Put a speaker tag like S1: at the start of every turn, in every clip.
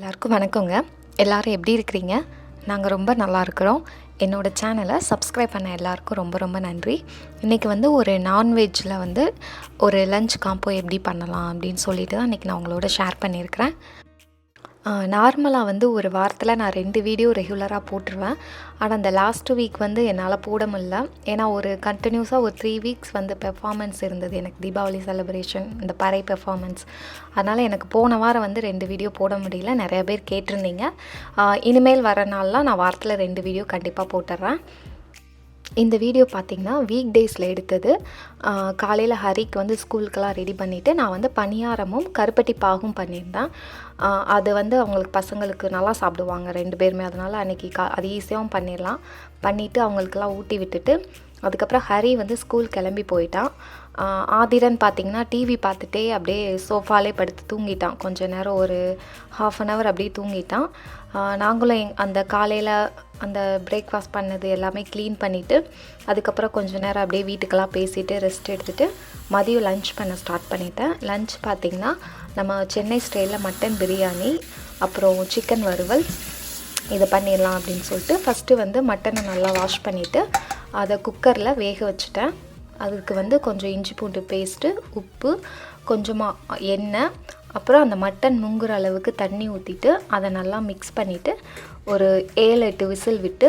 S1: எல்லாருக்கும் வணக்கங்க. எல்லாரும் எப்படி இருக்கிறீங்க? நாங்கள் ரொம்ப நல்லா இருக்கிறோம். என்னோட சேனலை சப்ஸ்கிரைப் பண்ண எல்லாருக்கும் ரொம்ப ரொம்ப நன்றி. இன்றைக்கி வந்து ஒரு நான்வெஜ்ஜில் வந்து ஒரு லஞ்ச் காம்போ எப்படி பண்ணலாம் அப்படின்னு சொல்லிட்டு தான் இன்றைக்கி நான் உங்களோட ஷேர் பண்ணியிருக்கிறேன். நார்மலாக வந்து ஒரு வாரத்தில் நான் 2 வீடியோ ரெகுலராக போட்டுருவேன். ஆனால் அந்த லாஸ்ட் வீக் வந்து என்னால் போட முடியல. ஏன்னா ஒரு கண்டினியூஸாக ஒரு 3 வீக்ஸ் வந்து பெர்ஃபார்மன்ஸ் இருந்தது எனக்கு, தீபாவளி செலிப்ரேஷன், இந்த பறை பெர்ஃபார்மன்ஸ். அதனால் எனக்கு போன வாரம் வந்து 2 வீடியோ போட முடியல. நிறைய பேர் கேட்டிருந்தீங்க. இனிமேல் வர நாள்லாம் நான் வாரத்தில் 2 வீடியோ கண்டிப்பாக போட்டுடுறேன். இந்த வீடியோ பார்த்திங்கன்னா வீக் டேஸில் எடுத்தது. காலையில் ஹரிக்கு வந்து ஸ்கூலுக்கெல்லாம் ரெடி பண்ணிவிட்டு நான் வந்து பணியாரமும் கருப்பட்டி பாகும் பண்ணியிருந்தேன். அது வந்து அவங்களுக்கு பசங்களுக்கு நல்லா சாப்பிடுவாங்க 2 பேருமே. அதனால் அன்றைக்கி அது ஈஸியாகவும் பண்ணிடலாம். பண்ணிவிட்டு அவங்களுக்கெல்லாம் ஊட்டி விட்டுட்டு அதுக்கப்புறம் ஹரி வந்து ஸ்கூல் கிளம்பி போயிட்டான். ஆதிரன் பார்த்திங்கன்னா டிவி பார்த்துட்டே அப்படியே சோஃபாலே படுத்து தூங்கிட்டான். கொஞ்சம் நேரம் ஒரு 1/2 அன் ஹவர் அப்படியே தூங்கிட்டான். நாங்களும் அந்த காலையில் அந்த பிரேக்ஃபாஸ்ட் பண்ணது எல்லாமே க்ளீன் பண்ணிவிட்டு அதுக்கப்புறம் கொஞ்சம் நேரம் அப்படியே வீட்டுக்கெல்லாம் பேசிவிட்டு ரெஸ்ட் எடுத்துகிட்டு மதியம் லன்ச் பண்ண ஸ்டார்ட் பண்ணிட்டேன். லன்ச் பார்த்திங்கன்னா நம்ம சென்னை ஸ்டைலில் மட்டன் பிரியாணி, அப்புறம் சிக்கன் வறுவல் இதை பண்ணிடலாம் அப்படின்னு சொல்லிட்டு ஃபஸ்ட்டு வந்து மட்டனை நல்லா வாஷ் பண்ணிவிட்டு அதை குக்கரில் வேக வச்சுட்டேன். அதுக்கு வந்து கொஞ்சம் இஞ்சி பூண்டு பேஸ்ட்டு, உப்பு, கொஞ்சமாக எண்ணெய், அப்புறம் அந்த மட்டன் முங்குற அளவுக்கு தண்ணி ஊற்றிட்டு அதை நல்லா மிக்ஸ் பண்ணிவிட்டு ஒரு 7-8 விசில் விட்டு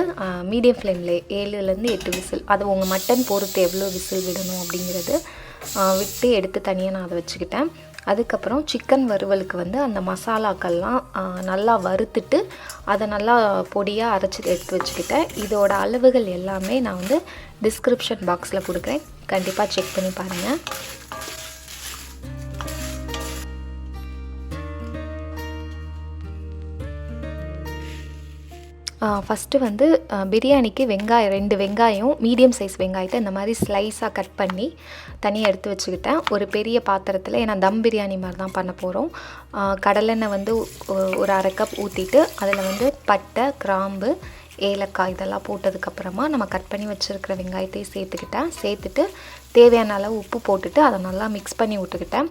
S1: மீடியம் ஃப்ளேமில் 7லேருந்து 8 விசில், அது உங்கள் மட்டன் பொறுத்து எவ்வளோ விசில் விடணும் அப்படிங்கிறது விட்டு எடுத்து தனியாக நான் அதை வச்சுக்கிட்டேன். அதுக்கப்புறம் சிக்கன் வறுவலுக்கு வந்து அந்த மசாலாக்கள்லாம் நல்லா வறுத்துட்டு அதை நல்லா பொடியாக அரைச்சி எடுத்து வச்சுக்கிட்டேன். இதோட அளவுகள் எல்லாமே நான் வந்து டிஸ்கிரிப்ஷன் பாக்ஸில் கொடுக்குறேன், கண்டிப்பாக செக் பண்ணி பாருங்கள். ஃபஸ்ட்டு வந்து பிரியாணிக்கு 2 வெங்காயம், மீடியம் சைஸ் வெங்காயத்தை இந்த மாதிரி ஸ்லைஸாக கட் பண்ணி தனியாக எடுத்து வச்சுக்கிட்டேன். ஒரு பெரிய பாத்திரத்தில், ஏன்னா தம் பிரியாணி மாதிரி தான் பண்ண போகிறோம், கடலெண்ணெய் வந்து ஒரு 1/2 கப் ஊற்றிட்டு அதில் வந்து பட்டை, கிராம்பு, ஏலக்காய் இதெல்லாம் போட்டதுக்கப்புறமா நம்ம கட் பண்ணி வச்சுருக்கிற வெங்காயத்தையும் சேர்த்துட்டு தேவையான அளவு உப்பு போட்டுட்டு அதை நல்லா மிக்ஸ் பண்ணி விட்டுக்கிட்டேன்.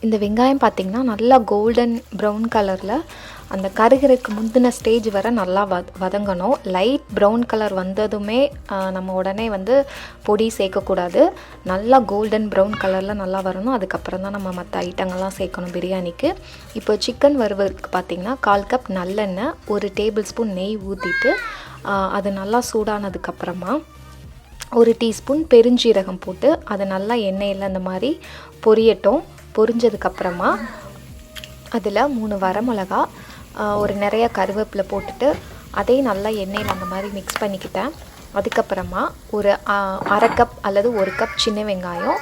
S1: இந்த வெங்காயம் பார்த்திங்கன்னா நல்லா கோல்டன் ப்ரௌன் கலரில் அந்த கருகிறதுக்கு முந்தின ஸ்டேஜ் வரை நல்லா வதங்கணும். லைட் ப்ரௌன் கலர் வந்ததுமே நம்ம உடனே வந்து பொடி சேர்க்கக்கூடாது. நல்லா கோல்டன் ப்ரௌன் கலரில் நல்லா வரணும். அதுக்கப்புறம் தான் நம்ம மற்ற ஐட்டங்கள்லாம் சேர்க்கணும் பிரியாணிக்கு. இப்போ சிக்கன் வறுவலுக்கு பார்த்திங்கன்னா 1/4 கப் நல்லெண்ணெய், 1 டேபிள் ஸ்பூன் நெய் ஊற்றிட்டு அது நல்லா சூடானதுக்கப்புறமா 1 டீஸ்பூன் பெருஞ்சீரகம் போட்டு அதை நல்லா எண்ணெயில் அந்த மாதிரி பொரியட்டும். பொரிஞ்சதுக்கப்புறமா அதில் 3 வரமிளகா, ஒரு நிறைய கருவேப்பிலை போட்டுட்டு அதையும் நல்லா எண்ணெயில் அந்த மாதிரி மிக்ஸ் பண்ணிக்கிட்டேன். அதுக்கப்புறமா ஒரு 1/2 கப் அல்லது 1 கப் சின்ன வெங்காயம்,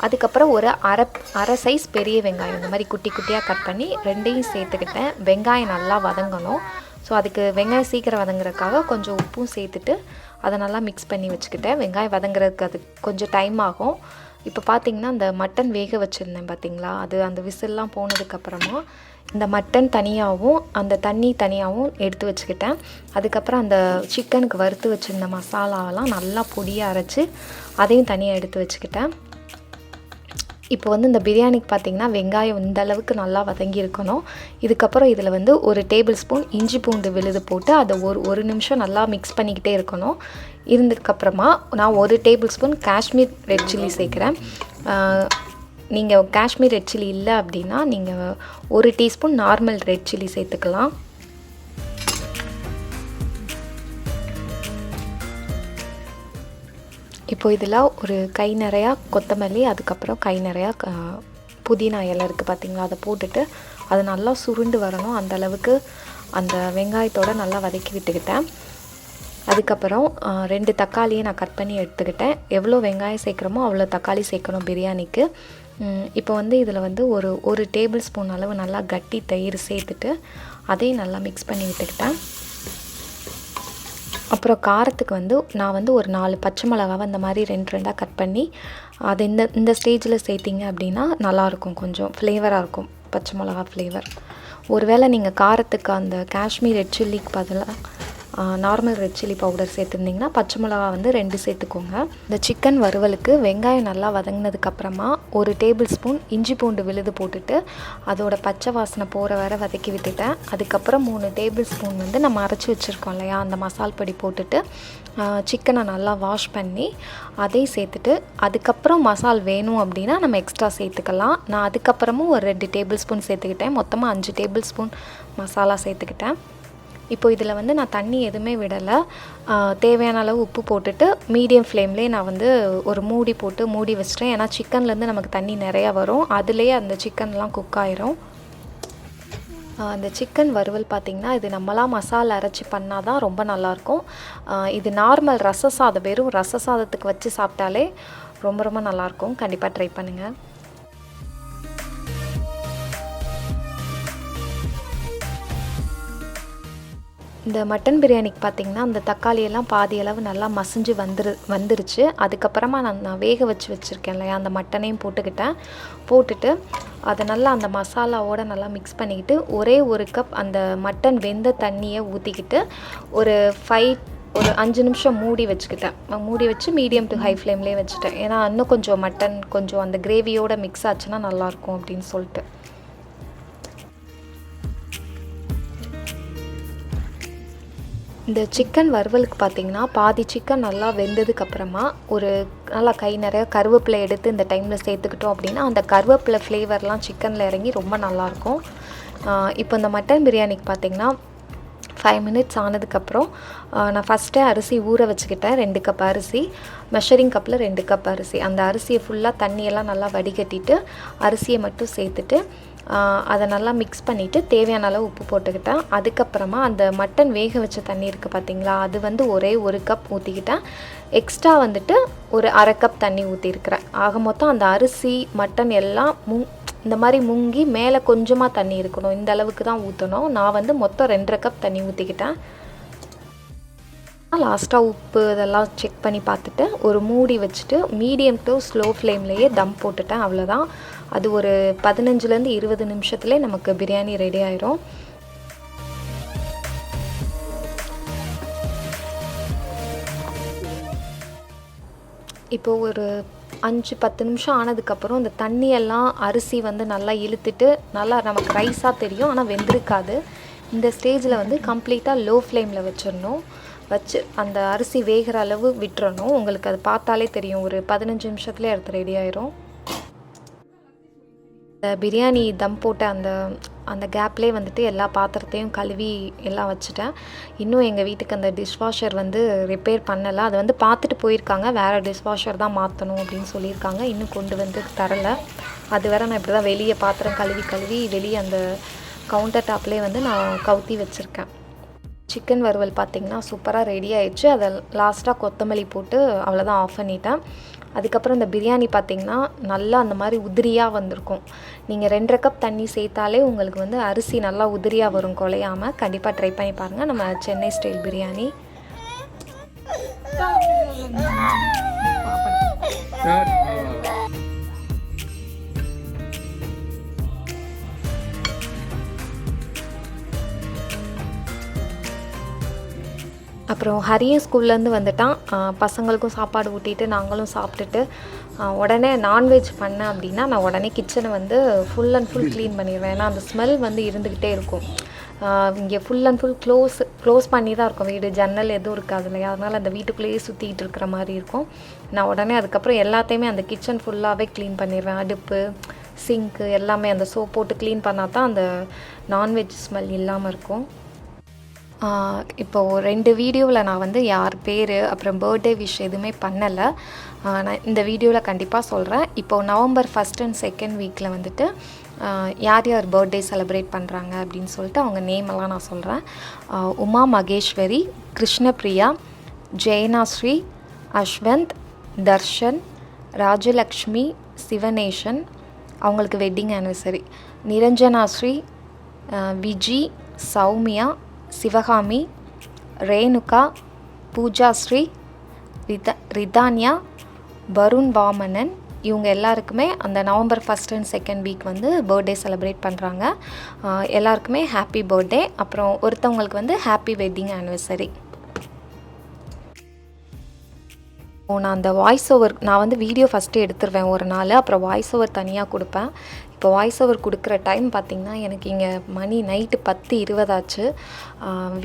S1: அதுக்கப்புறம் ஒரு அரை சைஸ் பெரிய வெங்காயம் இந்த மாதிரி குட்டி குட்டியாக கட் பண்ணி 2யும் சேர்த்துக்கிட்டேன். வெங்காயம் நல்லா வதங்கணும். ஸோ அதுக்கு வெங்காயம் சீக்கிரம் வதங்குறதுக்காக கொஞ்சம் உப்பும் சேர்த்துட்டு அதை நல்லா மிக்ஸ் பண்ணி வச்சுக்கிட்டேன். வெங்காயம் வதங்குறதுக்கு அது கொஞ்சம் டைம் ஆகும். இப்போ பார்த்திங்கன்னா அந்த மட்டன் வேக வச்சுருந்தேன் பார்த்திங்களா, அது அந்த விசில்லாம் போனதுக்கப்புறமா இந்த மட்டன் தனியாகவும் அந்த தண்ணி தனியாகவும் எடுத்து வச்சுக்கிட்டேன். அதுக்கப்புறம் அந்த சிக்கனுக்கு வறுத்து வச்சுருந்த மசாலாவெல்லாம் நல்லா பொடியாக அரைச்சி அதையும் தனியாக எடுத்து வச்சுக்கிட்டேன். இப்போ வந்து இந்த பிரியாணிக்கு பார்த்திங்கன்னா வெங்காயம் இந்த அளவுக்கு நல்லா வதங்கி இருக்கணும். இதுக்கப்புறம் இதில் வந்து 1 டேபிள் ஸ்பூன் இஞ்சி பூண்டு விழுது போட்டு அதை ஒரு நிமிஷம் நல்லா மிக்ஸ் பண்ணிக்கிட்டே இருக்கணும். இருந்ததுக்கப்புறமா நான் 1 table spoon Kashmir red chilli சேர்க்குறேன். நீங்கள் காஷ்மீர் ரெட் சில்லி இல்லை அப்படின்னா நீங்கள் 1 டீஸ்பூன் நார்மல் ரெட் சில்லி சேர்த்துக்கலாம். இப்போது இதில் ஒரு கை நிறையா கொத்தமல்லி, அதுக்கப்புறம் கை நிறையா புதினா இலை இருக்குது பார்த்திங்களா, அதை போட்டுட்டு அது நல்லா சுருண்டு வரணும். அந்த அளவுக்கு அந்த வெங்காயத்தோடு நல்லா வதக்கி விட்டுக்கிட்டேன். அதுக்கப்புறம் 2 தக்காளியை நான் கட் பண்ணி எடுத்துக்கிட்டேன். எவ்வளோ வெங்காயம் சேர்க்குறோமோ அவ்வளோ தக்காளி சேர்க்கணும் பிரியாணிக்கு. இப்போ வந்து இதில் வந்து ஒரு டேபிள் ஸ்பூன் அளவு நல்லா கட்டி தயிர் சேர்த்துட்டு அதையும் நல்லா மிக்ஸ் பண்ணி விட்டுக்கிட்டேன். அப்புறம் காரத்துக்கு வந்து நான் வந்து ஒரு 4 பச்சை மிளகாவை அந்த மாதிரி 2 கட் பண்ணி அது இந்த ஸ்டேஜில் சேர்த்திங்க அப்படின்னா நல்லாயிருக்கும், கொஞ்சம் ஃப்ளேவராக இருக்கும் பச்சை மிளகா ஃப்ளேவர். ஒருவேளை நீங்கள் காரத்துக்கு அந்த காஷ்மீர் ரெட் சில்லிக்கு பதிலாக நார்மல் ரெட் சில்லி பவுடர் சேர்த்துருந்திங்கன்னா பச்சை மிளகா வந்து 2 சேர்த்துக்கோங்க. இந்த சிக்கன் வறுவலுக்கு வெங்காயம் நல்லா வதங்கினதுக்கப்புறமா 1 டேபிள் ஸ்பூன் இஞ்சி பூண்டு விழுது போட்டுட்டு அதோட பச்சை வாசனை போகிற வரை வதக்கி விட்டுட்டேன். அதுக்கப்புறம் 3 டேபிள் ஸ்பூன் வந்து நம்ம அரைச்சி வச்சுருக்கோம் இல்லையா, அந்த மசால் பொடி போட்டுட்டு சிக்கனை நல்லா வாஷ் பண்ணி அதையும் சேர்த்துட்டு அதுக்கப்புறம் மசால் வேணும் அப்படின்னா நம்ம எக்ஸ்ட்ரா சேர்த்துக்கலாம். நான் அதுக்கப்புறமும் ஒரு 2 டேபிள் ஸ்பூன் சேர்த்துக்கிட்டேன். மொத்தமாக 5 டேபிள் ஸ்பூன் மசாலா சேர்த்துக்கிட்டேன். இப்போ இதில் வந்து நான் தண்ணி எதுவுமே விடலை. தேவையான அளவு உப்பு போட்டுட்டு மீடியம் ஃப்ளேம்லேயே நான் வந்து ஒரு மூடி போட்டு மூடி வச்சிட்டேன். ஏன்னா சிக்கன்லேருந்து நமக்கு தண்ணி நிறையா வரும், அதுலேயே அந்த சிக்கன்லாம் குக் ஆயிரும். அந்த சிக்கன் வறுவல் பார்த்திங்கன்னா இது நம்மளாம் மசாலா அரைச்சி பண்ணால் தான் ரொம்ப நல்லாயிருக்கும். இது நார்மல் ரச சாதம், வெறும் ரச சாதத்துக்கு வச்சு சாப்பிட்டாலே ரொம்ப ரொம்ப நல்லாயிருக்கும். கண்டிப்பாக ட்ரை பண்ணுங்கள். இந்த மட்டன் பிரியாணிக்கு பார்த்திங்கன்னா அந்த தக்காளியெல்லாம் பாதி அளவு நல்லா மசிஞ்சு வந்துருச்சு. அதுக்கப்புறமா நான் வேக வச்சு வச்சுருக்கேன் இல்லையா, அந்த மட்டனையும் போட்டுட்டு அதை நல்லா அந்த மசாலாவோடு நல்லா மிக்ஸ் பண்ணிக்கிட்டு ஒரே 1 கப் அந்த மட்டன் வெந்த தண்ணியை ஊற்றிக்கிட்டு ஒரு 5 நிமிஷம் மூடி வச்சு மீடியம் டு ஹை ஃப்ளேம்லேயே வச்சுட்டேன். ஏன்னா இன்னும் கொஞ்சம் மட்டன் கொஞ்சம் அந்த கிரேவியோடு மிக்ஸ் ஆச்சுன்னா நல்லாயிருக்கும் அப்படின்னு சொல்லிட்டு. இந்த சிக்கன் வறுவலுக்கு பார்த்திங்கன்னா பாதி சிக்கன் நல்லா வெந்ததுக்கப்புறமா ஒரு நல்லா கை நிறைய கருவேப்பிலை எடுத்து இந்த டைமில் சேர்த்துக்கிட்டோம் அப்படின்னா அந்த கருவேப்பிலை ஃப்ளேவர்லாம் சிக்கனில் இறங்கி ரொம்ப நல்லாயிருக்கும். இப்போ இந்த மட்டன் பிரியாணிக்கு பார்த்திங்கன்னா 5 மினிட்ஸ் ஆனதுக்கப்புறம் நான் ஃபஸ்ட்டே அரிசி ஊற வச்சுக்கிட்டேன். 2 கப் அரிசி, மெஷரிங் கப்பில் 2 கப் அரிசி. அந்த அரிசியை ஃபுல்லாக தண்ணியெல்லாம் நல்லா வடிகட்டிட்டு அரிசியை மட்டும் சேர்த்துட்டு அதை நல்லா மிக்ஸ் பண்ணிவிட்டு தேவையான அளவு உப்பு போட்டுக்கிட்டேன். அதுக்கப்புறமா அந்த மட்டன் வேக வச்ச தண்ணி இருக்குது பார்த்திங்களா, அது வந்து ஒரே 1 கப் ஊற்றிக்கிட்டேன். எக்ஸ்ட்ரா வந்துட்டு ஒரு அரை கப் தண்ணி ஊற்றிருக்கிறேன். ஆக மொத்தம் அந்த அரிசி மட்டன் எல்லாம் இந்த மாதிரி முங்கி மேலே கொஞ்சமாக தண்ணி இருக்கணும், இந்த அளவுக்கு தான் ஊற்றணும். நான் வந்து மொத்தம் 2.5 கப் தண்ணி ஊற்றிக்கிட்டேன். லாஸ்ட்டாக உப்பு இதெல்லாம் செக் பண்ணி பார்த்துட்டு ஒரு மூடி வச்சுட்டு மீடியம் டு ஸ்லோ ஃப்ளேம்லேயே தம் போட்டுட்டேன். அவ்வளோதான். அது ஒரு 15லேருந்து 20 நிமிஷத்துலேயே நமக்கு பிரியாணி ரெடி ஆயிரும். இப்போது ஒரு 5-10 நிமிஷம் ஆனதுக்கப்புறம் இந்த தண்ணியெல்லாம் அரிசி வந்து நல்லா இழுத்துட்டு நல்லா நமக்கு ரைஸாக தெரியும், ஆனால் வெந்திருக்காது. இந்த ஸ்டேஜில் வந்து கம்ப்ளீட்டாக லோ ஃப்ளேமில் வச்சு அந்த அரிசி வேகிற அளவு விட்டுறணும். உங்களுக்கு அது பார்த்தாலே தெரியும், ஒரு 15 நிமிஷத்துலேயே அடுத்து ரெடி ஆயிரும். இந்த பிரியாணி தம் போட்ட அந்த கேப்லேயே வந்துட்டு எல்லா பாத்திரத்தையும் கழுவி எல்லாம் வச்சுட்டேன். இன்னும் எங்கள் வீட்டுக்கு அந்த டிஷ்வாஷர் வந்து ரிப்பேர் பண்ணலை. அதை வந்து பார்த்துட்டு போயிருக்காங்க, வேறு டிஷ்வாஷர் தான் மாற்றணும் அப்படின்னு சொல்லியிருக்காங்க. இன்னும் கொண்டு வந்து தரலை. அது வேறு நான் இப்படி தான் வெளியே பாத்திரம் கழுவி வெளியே அந்த கவுண்டர் டாப்லேயே வந்து நான் கவுத்தி வச்சுருக்கேன். சிக்கன் வறுவல் பார்த்திங்கன்னா சூப்பராக ரெடி ஆயிடுச்சு. அதை லாஸ்ட்டாக கொத்தமல்லி போட்டு அவ்வளோதான் ஆஃப் பண்ணிட்டேன். அதுக்கப்புறம் இந்த பிரியாணி பார்த்திங்கன்னா நல்லா அந்த மாதிரி உதிரியாக வந்திருக்கும். நீங்கள் 2.5 கப் தண்ணி சேர்த்தாலே உங்களுக்கு வந்து அரிசி நல்லா உதிரியாக வரும், குலையாமல். கண்டிப்பாக ட்ரை பண்ணி பாருங்கள் நம்ம சென்னை ஸ்டைல் பிரியாணி. அப்புறம் ஹரியும் ஸ்கூல்லேருந்து வந்துட்டான். பசங்களுக்கும் சாப்பாடு ஊட்டிட்டு நாங்களும் சாப்பிட்டுட்டு உடனே நான்வெஜ் பண்ணேன் அப்படின்னா நான் உடனே கிச்சனை வந்து ஃபுல் அண்ட் ஃபுல் க்ளீன் பண்ணிடுவேன். ஏன்னா அந்த ஸ்மெல் வந்து இருந்துக்கிட்டே இருக்கும். இங்கே ஃபுல் அண்ட் ஃபுல் க்ளோஸ் பண்ணி தான் இருக்கும் வீடு, ஜன்னல் எதுவும் இருக்காது இல்லையா, அதனால் அந்த வீட்டுக்குள்ளேயே சுற்றிக்கிட்டு இருக்கிற மாதிரி இருக்கும். நான் உடனே அதுக்கப்புறம் எல்லாத்தையுமே அந்த கிச்சன் ஃபுல்லாகவே க்ளீன் பண்ணிடுவேன். அடுப்பு, சிங்க்கு எல்லாமே அந்த சோப் போட்டு க்ளீன் பண்ணால் தான் அந்த நான்வெஜ் ஸ்மெல் இல்லாமல் இருக்கும். இப்போது 2 வீடியோவில் நான் வந்து யார் பேர் அப்புறம் பர்த்டே விஷ் எதுவுமே பண்ணலை. நான் இந்த வீடியோவில் கண்டிப்பாக சொல்கிறேன். இப்போது நவம்பர் 1st and 2nd வீக்கில் வந்துட்டு யார் பர்த்டே செலிப்ரேட் பண்ணுறாங்க அப்படின்னு சொல்லிட்டு அவங்க நேமெல்லாம் நான் சொல்கிறேன். உமா மகேஸ்வரி, கிருஷ்ணபிரியா, ஜெயனாஸ்ரீ, அஸ்வந்த், தர்ஷன், ராஜலக்ஷ்மி, சிவனேஷன், அவங்களுக்கு வெட்டிங் ஆனிவர்சரி. நிரஞ்சனாஸ்ரீ, விஜி, சௌமியா, சிவகாமி, ரேணுகா, பூஜாஸ்ரீ, ரிதான்யா, வருண் வாமனன், இவங்க எல்லாருக்குமே அந்த November 1st and 2nd week வந்து பர்த்டே செலிப்ரேட் பண்ணுறாங்க. எல்லாருக்குமே ஹாப்பி பர்த்டே. அப்புறம் ஒருத்தவங்களுக்கு வந்து ஹாப்பி வெட்டிங் ஆனிவர்சரி. நான் அந்த வாய்ஸ் ஓவர் நான் வந்து வீடியோ ஃபஸ்ட்டு எடுத்துருவேன் ஒரு நாள், அப்புறம் வாய்ஸ் ஓவர் தனியாக கொடுப்பேன். இப்போ வாய்ஸ் ஓவர் கொடுக்குற டைம் பார்த்திங்கன்னா எனக்கு இங்கே மணி நைட்டு 10:20 ஆச்சு.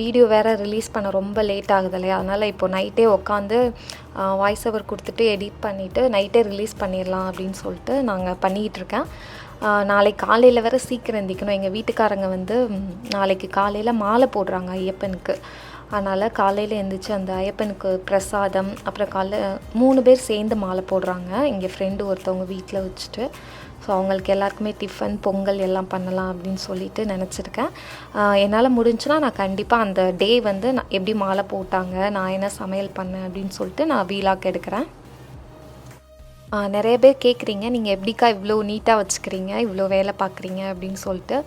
S1: வீடியோ வேறு ரிலீஸ் பண்ண ரொம்ப லேட் ஆகுது இல்லையா, அதனால் இப்போ நைட்டே உட்காந்து வாய்ஸ் ஓவர் கொடுத்துட்டு எடிட் பண்ணிவிட்டு நைட்டே ரிலீஸ் பண்ணிடலாம் அப்படின்னு சொல்லிட்டு நாங்கள் பண்ணிகிட்ருக்கேன். நாளைக்கு காலையில் வேறு சீக்கிரம் எந்திக்கணும். எங்கள் வீட்டுக்காரங்க வந்து நாளைக்கு காலையில் மாலை போடுறாங்க ஐயப்பனுக்கு. அதனால் காலையில் எழுந்திரிச்சு அந்த ஐயப்பனுக்கு பிரசாதம், அப்புறம் காலைல 3 பேர் சேர்ந்து மாலை போடுறாங்க. இங்கே ஃப்ரெண்டு ஒருத்தவங்க வீட்டில் வச்சுட்டு, ஸோ அவங்களுக்கு எல்லாருக்குமே டிஃபன் பொங்கல் எல்லாம் பண்ணலாம் அப்படின்னு சொல்லிட்டு நினச்சிருக்கேன். என்னால் முடிஞ்சுன்னா நான் கண்டிப்பாக அந்த டே வந்து நான் எப்படி மாலை போட்டாங்க, நான் என்ன சமையல் பண்ணேன் அப்படின்னு சொல்லிட்டு நான் வீலாக் எடுக்கிறேன். நிறைய பேர் கேட்குறீங்க, நீங்கள் எப்படிக்கா இவ்வளோ நீட்டாக வச்சுக்கிறீங்க, இவ்வளோ வேலை பார்க்குறீங்க அப்படின்னு சொல்லிட்டு.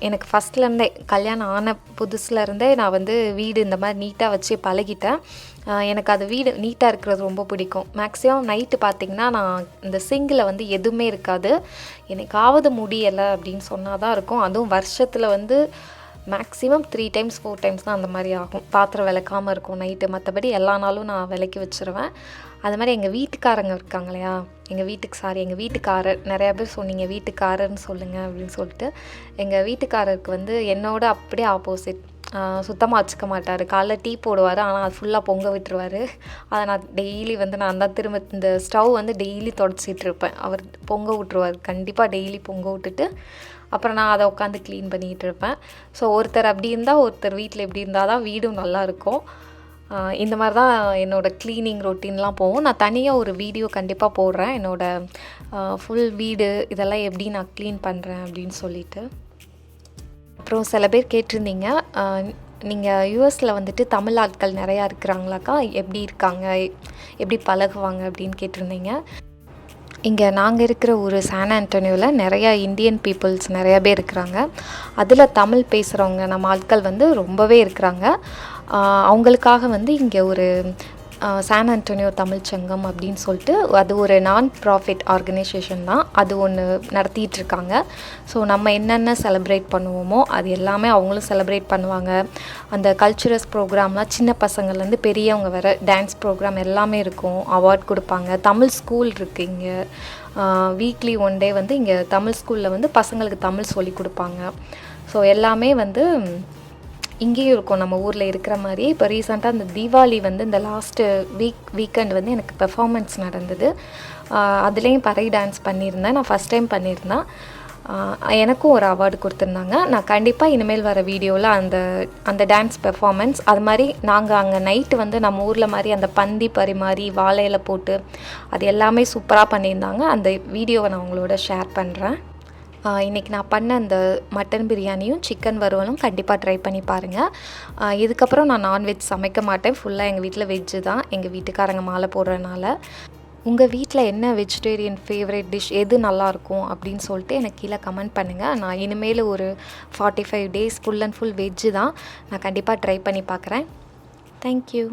S1: எனக்கு ஃபஸ்ட்லேருந்தே கல்யாணம் ஆன புதுசுலேருந்தே நான் வந்து வீடு இந்த மாதிரி நீட்டாக வச்சு பழகிட்டேன். எனக்கு அது வீடு நீட்டாக இருக்கிறது ரொம்ப பிடிக்கும். மேக்ஸிமம் நைட்டு பார்த்திங்கன்னா நான் இந்த சிங்கில் வந்து எதுவுமே இருக்காது. எனக்காவது முடியலை அப்படின்னு சொன்னால் தான் இருக்கும். அதுவும் வருஷத்தில் வந்து மேக்ஸிமம் 3 times 4 times தான் அந்த மாதிரி ஆகும். பாத்திரம் விளக்காமல் இருக்கும் நைட்டு. மற்றபடி எல்லா நாளும் நான் விளக்கி வச்சுருவேன். அது மாதிரி எங்கள் வீட்டுக்காரங்க இருக்காங்க இல்லையா, எங்கள் வீட்டுக்காரர் நிறையா பேர் சொன்னீங்க வீட்டுக்காரர்னு சொல்லுங்கள் அப்படின்னு சொல்லிட்டு. எங்கள் வீட்டுக்காரருக்கு வந்து என்னோட அப்படியே ஆப்போசிட். சுத்தமாக வச்சுக்க மாட்டார். காலைல டீ போடுவார், ஆனால் அது ஃபுல்லாக பொங்க விட்டுருவார். அதை நான் டெய்லி வந்து நான் தான் திரும்ப இந்த ஸ்டவ் வந்து டெய்லி தொடச்சிட்டு இருப்பேன். அவர் பொங்க விட்டுருவார். கண்டிப்பாக டெய்லி பொங்க விட்டுட்டு அப்புறம் நான் அதை உட்காந்து க்ளீன் பண்ணிகிட்டு இருப்பேன். ஸோ ஒருத்தர் அப்படி இருந்தால் ஒருத்தர் வீட்டில் எப்படி இருந்தால் தான் வீடும் நல்லாயிருக்கும். இந்த மாதிரி தான் என்னோடய க்ளீனிங் ரொட்டீன்லாம் போகும். நான் தனியாக ஒரு வீடியோ கண்டிப்பாக போடுறேன், என்னோடய ஃபுல் வீடு இதெல்லாம் எப்படி நான் க்ளீன் பண்ணுறேன் அப்படின்னு சொல்லிட்டு. அப்புறம் சில பேர் கேட்டிருந்தீங்க, நீங்கள் யூஎஸில் வந்துட்டு தமிழ் ஆட்கள் நிறையா இருக்கிறாங்களாக்கா, எப்படி இருக்காங்க, எப்படி பழகுவாங்க அப்படின்னு கேட்டிருந்தீங்க. இங்கே நாங்கள் இருக்கிற ஒரு சான் ஆண்டோனியோவில் நிறையா இந்தியன் பீப்புள்ஸ் நிறையா பேர் இருக்கிறாங்க. அதில் தமிழ் பேசுகிறவங்க நம்ம ஆட்கள் வந்து ரொம்பவே இருக்கிறாங்க. அவங்களுக்காக வந்து இங்கே ஒரு சான் ஆண்டோனியோ தமிழ் சங்கம் அப்படின்னு சொல்லிட்டு அது ஒரு நான் ப்ராஃபிட் ஆர்கனைசேஷன் தான். அது ஒன்று நடத்திட்டுருக்காங்க. ஸோ நம்ம என்னென்ன செலிப்ரேட் பண்ணுவோமோ அது எல்லாமே அவங்களும் செலிப்ரேட் பண்ணுவாங்க. அந்த கல்ச்சுரல்ஸ் ப்ரோக்ராம்லாம் சின்ன பசங்கள்லேருந்து பெரியவங்க வர டான்ஸ் ப்ரோக்ராம் எல்லாமே இருக்கும். அவார்ட் கொடுப்பாங்க. தமிழ் ஸ்கூல் இருக்குது இங்கே. வீக்லி 1 day வந்து இங்கே தமிழ் ஸ்கூலில் வந்து பசங்களுக்கு தமிழ் சொல்லி கொடுப்பாங்க. ஸோ எல்லாமே வந்து இங்கேயும் இருக்கும் நம்ம ஊரில் இருக்கிற மாதிரி. இப்போ ரீசெண்டாக இந்த தீபாவளி வந்து இந்த லாஸ்ட்டு வீக்கெண்ட் வந்து எனக்கு பெர்ஃபார்மன்ஸ் நடந்தது. அதுலேயும் பறை டான்ஸ் பண்ணியிருந்தேன். நான் ஃபஸ்ட் டைம் பண்ணியிருந்தேன். எனக்கும் ஒரு அவார்டு கொடுத்துருந்தாங்க. நான் கண்டிப்பாக இனிமேல் வர வீடியோவில் அந்த டான்ஸ் பெர்ஃபார்மன்ஸ் அது மாதிரி நாங்கள் அங்கே நைட்டு வந்து நம்ம ஊரில் மாதிரி அந்த பந்தி பரிமாறி வாழையில போட்டு அது எல்லாமே சூப்பராக பண்ணியிருந்தாங்க. அந்த வீடியோவை நான் உங்களோட ஷேர் பண்ணுறேன். இன்றைக்கி நான் பண்ண அந்த மட்டன் பிரியாணியும் சிக்கன் வறுவலும் கண்டிப்பாக ட்ரை பண்ணி பாருங்கள். இதுக்கப்புறம் நான் நான்வெஜ் சமைக்க மாட்டேன். ஃபுல்லாக எங்கள் வீட்டில் வெஜ்ஜு தான். எங்கள் வீட்டுக்காரங்க மாலை போடுறதுனால. உங்கள் வீட்டில் என்ன வெஜிடேரியன் ஃபேவரட் டிஷ் எது நல்லாயிருக்கும் அப்படின்னு சொல்லிட்டு எனக்கு கீழே கமெண்ட் பண்ணுங்கள். நான் இனிமேல் ஒரு 45 days full and full veg தான். நான் கண்டிப்பாக ட்ரை பண்ணி பார்க்குறேன். தேங்க்யூ.